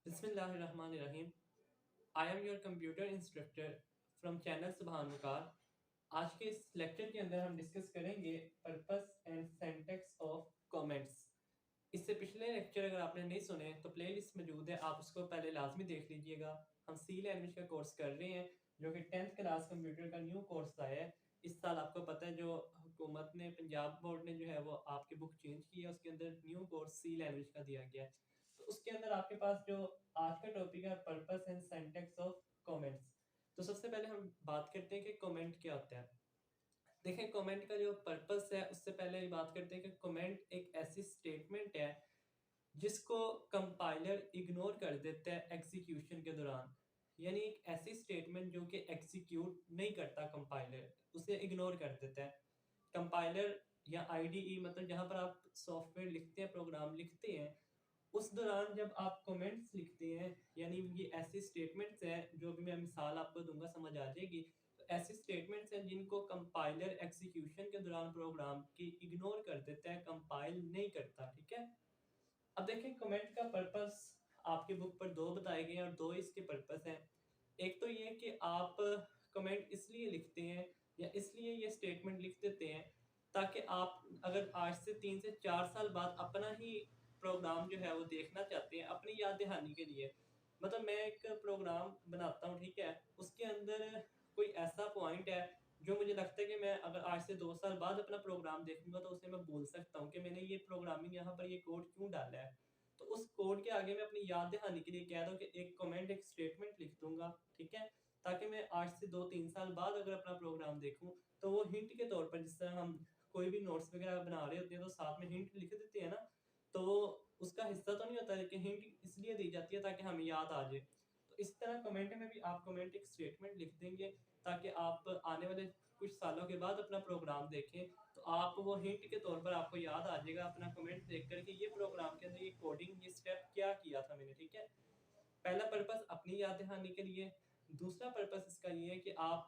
बिस्मिल्लाहिर्रहमानिर्रहीम। I am your computer instructor from channel सुभान मुकार। आज के इस लेक्चर के अंदर हम डिस्कस करेंगे purpose and syntax of comments. इससे पिछले लेक्चर अगर आपने नहीं सुने तो प्लेलिस्ट मौजूद है, आप उसको पहले लाजमी देख लीजिएगा। हम सी लैंग्वेज का कोर्स कर रहे हैं जो कि 10th क्लास कंप्यूटर का न्यू कोर्स आया है। इस साल आपको पता है जो हुकूमत ने पंजाब बोर्ड ने जो है वो आपकी बुक चेंज की है, उसके अंदर न्यू कोर्स सी लैंग्वेज का दिया गया है। तो उसके अंदर आपके पास जो आज का टॉपिक है purpose and syntax of comments. तो सबसे पहले हम बात करते हैं कि कमेंट क्या होता है। देखें, कमेंट का जो पर्पस है उससे पहले ये बात करते हैं कि कमेंट एक ऐसी स्टेटमेंट है जिसको कंपाइलर इग्नोर कर देता है एग्जीक्यूशन के दौरान। यानी एक ऐसी स्टेटमेंट जो कि एग्जीक्यूट नहीं करता, कंपाइलर उसे इग्नोर कर देता है। कंपाइलर या आईडीई मतलब जहां पर आप सॉफ्टवेयर लिखते हैं, प्रोग्राम लिखते हैं, उस दौरान जब आप कमेंट्स लिखते हैं, यानी ये ऐसी स्टेटमेंट्स हैं जो भी मैं मिसाल आपको दूंगा समझ आ जाएगी। तो ऐसी स्टेटमेंट्स हैं जिनको कंपाइलर एग्जीक्यूशन के दौरान प्रोग्राम की इग्नोर कर देता है, कंपाइल नहीं करता। ठीक है, अब देखें कमेंट का पर्पस आपकी बुक पर दो बताए गए हैं और दो इसके पर्पस हैं। एक तो ये कि आप कमेंट इसलिए लिखते हैं या इसलिए ये स्टेटमेंट लिख देते हैं ताकि आप अगर आज से 3 से 4 साल बाद अपना ही प्रोग्राम जो है वो देखना चाहते हैं अपनी याद दहानी के लिए। मतलब मैं एक प्रोग्राम बनाता हूँ, ठीक है, उसके अंदर कोई ऐसा पॉइंट है जो मुझे लगता है कि मैं अगर आज से 2 साल बाद अपना प्रोग्राम देखूंगा तो उसे मैं बोल सकता हूँ कि मैंने ये प्रोग्रामिंग यहाँ पर ये कोड क्यों डाला है। तो उस कोड के आगे मैं अपनी याद दहानी के लिए कह दूँ कि एक कमेंट एक स्टेटमेंट लिख दूंगा, ठीक है, ताकि मैं आज से 2-3 साल बाद अगर अपना प्रोग्राम देखूं तो वो हिंट के तौर पर, जिस तरह हम कोई भी नोट्स वगैरह बना रहे होते हैं तो साथ में हिंट लिख देते हैं ना, तो वो उसका हिस्सा तो नहीं होता, लेकिन हिंट इसलिए दी जाती है ताकि हमें याद आ जाए। तो इस तरह कमेंट में भी आप कमेंट एक स्टेटमेंट लिख देंगे ताकि आप आने वाले कुछ सालों के बाद अपना प्रोग्राम देखें तो आप वो हिंट के तौर पर आपको याद आ जाएगा अपना कमेंट देख कर कि ये प्रोग्राम के अंदर ये कोडिंग ये स्टेप क्या किया था मैंने। ठीक है, पहला पर्पस अपनी याद दहानी के लिए। दूसरा पर्पस इसका ये है कि आप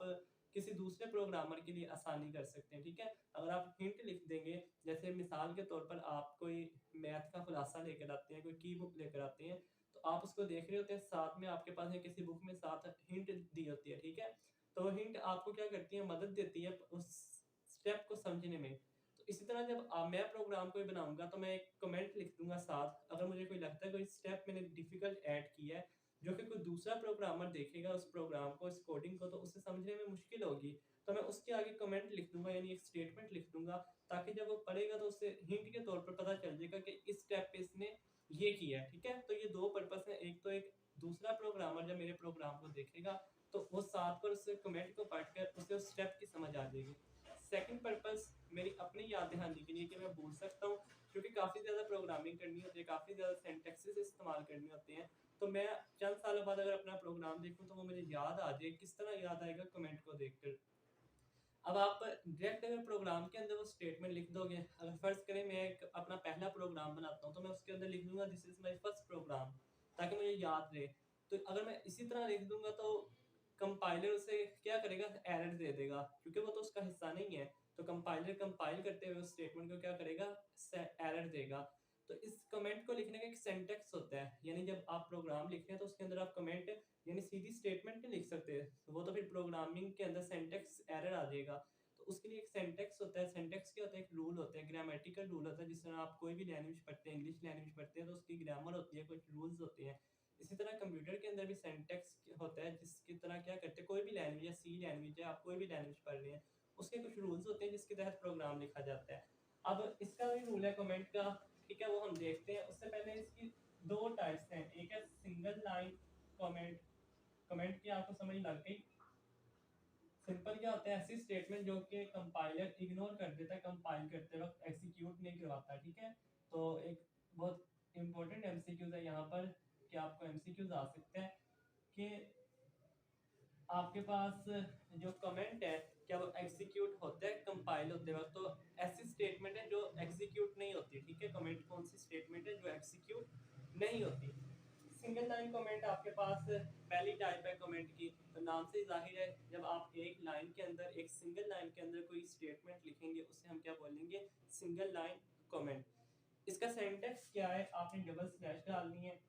किसी दूसरे प्रोग्रामर के लिए आसानी कर सकते हैं। ठीक है, अगर आप हिंट लिख देंगे, जैसे मिसाल के तौर पर आप कोई मैथ का खुलासा लेकर आते हैं, कोई की बुक लेकर आते हैं, तो आप उसको देख रहे होते हैं, साथ में आपके पास है किसी बुक में साथ हिंट दी होती है। ठीक है, तो वो हिंट आपको क्या करती है, मदद देती है उस स्टेप को समझने में। तो इसी तरह जब मैं प्रोग्राम कोई बनाऊंगा तो मैं एक कमेंट लिख दूंगा साथ, अगर मुझे कोई लगता है कोई स्टेप मैंने डिफिकल्ट ऐड किया है जो कि कोई दूसरा प्रोग्रामर देखेगा उस प्रोग्राम को, इस कोडिंग को, तो उसे समझने में मुश्किल होगी, तो मैं उसके आगे कमेंट लिख दूंगा, यानी एक स्टेटमेंट लिख दूंगा, ताकि जब वो पढ़ेगा तो उसे हिंट के तौर पर पता चल जाएगा कि इस स्टेप पे इसने ये किया है। ठीक है, तो ये दो पर्पस है। एक तो एक दूसरा प्रोग्रामर जब मेरे प्रोग्राम को देखेगा तो वो साथ पर उस कमेंट को पढ़कर उसे उस स्टेप की समझ आ जाएगी। सेकंड पर्पस मेरी अपनी याद दहानी के लिए कि मैं भूल सकता हूँ, क्योंकि काफ़ी ज़्यादा प्रोग्रामिंग करनी होती है, काफ़ी ज़्यादा सेंटेक्सेस इस्तेमाल करने होते हैं, तो मैं चंद सालों बाद अगर अपना प्रोग्राम देखूं तो वो मुझे याद आ जाए। किस तरह याद आएगा, कमेंट को देखकर। अब आप डायरेक्ट अगर प्रोग्राम के अंदर वो स्टेटमेंट लिख दोगे, अगर फर्ज करें मैं एक अपना पहला प्रोग्राम बनाता हूँ तो मैं उसके अंदर लिख दूंगा this is my first program, ताकि मुझे याद रहे। तो अगर मैं इसी तरह लिख दूंगा तो कंपाइलर उसे क्या करेगा, एरर दे देगा, क्योंकि वो तो उसका हिस्सा नहीं है। तो कंपाइलर कंपाइल करते हुए उस स्टेटमेंट को क्या करेगा, एरर देगा। तो इस कमेंट को लिखने का एक सेंटेक्स होता है, यानी जब आप प्रोग्राम लिख रहे हैं तो उसके अंदर आप कमेंट यानी सीधी स्टेटमेंट नहीं लिख सकते, तो वो तो फिर प्रोग्रामिंग के अंदर सिंटैक्स एरर आ जाएगा। तो उसके लिए एक सिंटैक्स होता है। सिंटैक्स क्या होता है, एक रूल होता है, ग्रामेटिकल रूल होता है। जिस तरह आप कोई भी लैंग्वेज पढ़ते हैं, इंग्लिश लैंग्वेज पढ़ते हैं तो उसकी ग्रामर होती है, कुछ रूल्स होते हैं। इसी तरह कंप्यूटर के अंदर भी सिंटैक्स होता है, जिसकी तरह क्या करते हैं, कोई भी लैंग्वेज है, सी लैंग्वेज है, आप कोई भी लैंग्वेज पढ़ रहे हैं, उसके कुछ रूल्स होते हैं जिसके तहत प्रोग्राम लिखा जाता है। अब इसका भी रूल है कमेंट का, ठीक है, वो हम देखते हैं। उससे पहले इसकी दो टाइप्स हैं, एक है सिंगल लाइन कमेंट। कमेंट की आपको समझ लग गई। सिंपल क्या होता है, ऐसी स्टेटमेंट जो कि कंपाइलर इग्नोर कर देता है कंपाइल करते वक्त, एग्जीक्यूट नहीं करवाता। ठीक है, तो एक बहुत इंपॉर्टेंट एमसीक्यूज है यहाँ पर कि आपको एमसीक्यूज आ सकते हैं कि आपके पास जो कमेंट है क्या वो एग्जीक्यूट होता है कंपाइल होते वक्त। तो ऐसी स्टेटमेंट है जो एग्जीक्यूट नहीं होती। ठीक है, कमेंट कौन सी स्टेटमेंट है जो एग्जीक्यूट नहीं होती। सिंगल लाइन कमेंट आपके पास पहली टाइप है कमेंट की। तो नाम से ही जाहिर है, जब आप एक लाइन के अंदर, एक सिंगल लाइन के अंदर कोई स्टेटमेंट लिखेंगे उसे हम क्या बोलेंगे, सिंगल लाइन कमेंट। इसका सिंटैक्स क्या है, आपने डबल स्लैश डालनी है,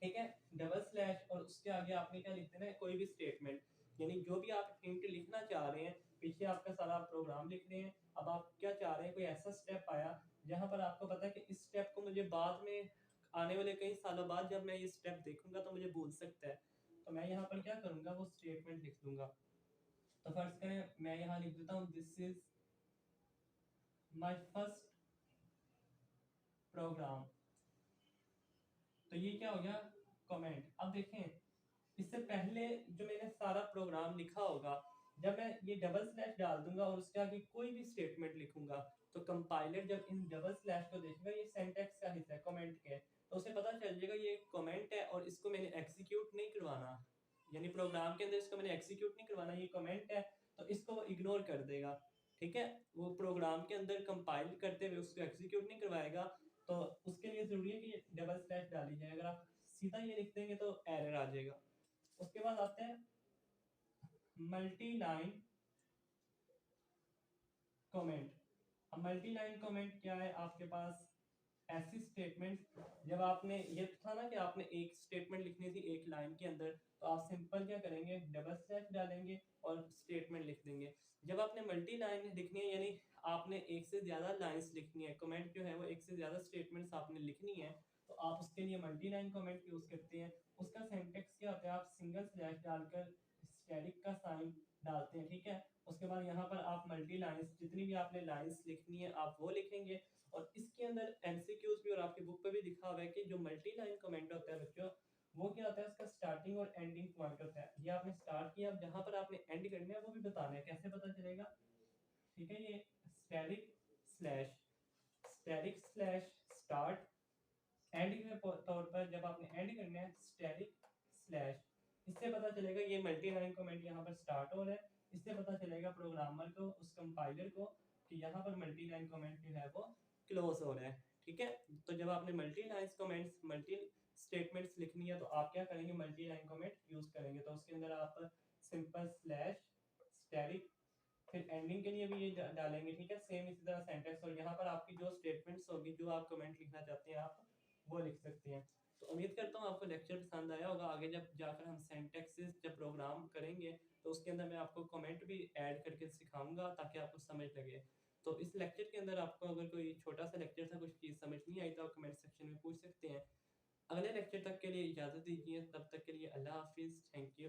ठीक है, डबल स्लैश और उसके आगे आपने क्या लिख देना है, कोई भी स्टेटमेंट, यानी जो भी आप इंट लिखना चाह रहे हैं, पीछे आपका सारा प्रोग्राम लिख रहे हैं, अब आप क्या चाह रहे हैं, कोई ऐसा स्टेप आया जहां पर आपको पता है कि इस स्टेप को मुझे बाद में आने वाले कई सालों बाद जब मैं ये स्टेप देखूंगा तो मुझे भूल सकता है, तो मैं यहाँ पर क्या करूंगा, वो स्टेटमेंट लिख दूंगा। तो फर्ज करें मैं यहाँ लिख देता हूँ this is my first program, तो ये क्या हो गया, कमेंट। अब देखें, इससे पहले जो मैंने सारा प्रोग्राम लिखा होगा, जब मैं ये डबल स्लैश डाल दूंगा और उसके आगे कोई भी स्टेटमेंट लिखूंगा, तो कंपाइलर जब इन डबल स्लैश को देखेगा ये सिंटैक्स का हिस्सा है, कमेंट के, तो उसे पता चल जाएगा ये कमेंट है और इसको मैंने एग्जीक्यूट नहीं करवाना, यानी प्रोग्राम के अंदर इसको मैंने एग्जीक्यूट नहीं करवाना, ये कमेंट है, तो इसको वो इग्नोर कर देगा। ठीक है, वो प्रोग्राम के अंदर कंपाइल करते हुए उसको एग्जीक्यूट नहीं करवाएगा, तो उसके लिए जरूरी है कि डबल स्लैश डाली जाए। अगर आप सीधा ये लिख देंगे तो एरर आ जाएगा। उसके बाद आते हैं मल्टी लाइन कमेंट। अब मल्टी लाइन कमेंट क्या है, आपके पास ऐसी स्टेटमेंट, जब आपने ये था ना कि आपने एक स्टेटमेंट लिखनी थी एक लाइन के अंदर, तो आप सिंपल क्या करेंगे, डबल स्लैश डालेंगे और स्टेटमेंट लिख देंगे। जब आपने मल्टी लाइन लिखनी है, यानी आपने एक से ज्यादा लाइंस लिखनी है, कमेंट जो है वो एक से ज्यादा स्टेटमेंट्स आपने लिखनी है, तो आप उसके लिए मल्टी लाइन कमेंट यूज करते हैं। उसका सिंटैक्स क्या होता है, आप सिंगल स्लैश डालकर स्टैटिक का साइन डालते हैं। ठीक है, उसके बाद यहाँ पर आप मल्टी लाइंस, जितनी भी आपने लाइंस लिखनी है आप वो लिखेंगे। और इसके अंदर एमसीक्यूज भी, और आपकी बुक पे भी लिखा हुआ है कि जो मल्टी लाइन कमेंट होता है बच्चों, वो क्या होता है, उसका स्टार्टिंग और एंडिंग पॉइंट होता है। ये आपने स्टार्ट किया, अब जहां पर आपने एंड करना है वो भी बताना है, कैसे पता चलेगा। ठीक है, ये स्टैटिक स्लैश स्टार्ट, एंड के तौर पर जब आपने एंड करना है स्टैटिक स्लैश, इससे पता चलेगा ये मल्टी लाइन कमेंट यहाँ पर स्टार्ट हो रहा है, इससे पता चलेगा प्रोग्रामर को, उस कंपाइलर को, कि यहाँ पर मल्टी लाइन कमेंट जो है वो क्लोज हो रहा है। ठीक है, तो जब आपने multi lines comments, multi statements लिखनी है, तो आप क्या करेंगे, मल्टी लाइन कमेंट यूज करेंगे। तो उसके अंदर आप सिंपल स्लैश स्टैटिक, फिर एंडिंग के लिए भी ये डालेंगे। ठीक है, सेम इसी तरह सेंटेंस, और यहाँ पर आपकी जो स्टेटमेंट्स होगी, जो आप कमेंट लिखना चाहते हैं आप वो लिख सकते हैं। तो उम्मीद करता हूँ आपको लेक्चर पसंद आया होगा। आगे जब जाकर हम सेंटेक्सेस जब प्रोग्राम करेंगे, तो उसके अंदर मैं आपको कमेंट भी ऐड करके सिखाऊंगा ताकि आपको समझ लगे। तो इस लेक्चर के अंदर आपको अगर कोई छोटा सा लेक्चर था, कुछ चीज़ समझ नहीं आई, तो आप कमेंट सेक्शन में पूछ सकते हैं। अगले लेक्चर तक के लिए इजाज़त दीजिए, तब तक के लिए अल्लाह हाफिज़, थैंक यू।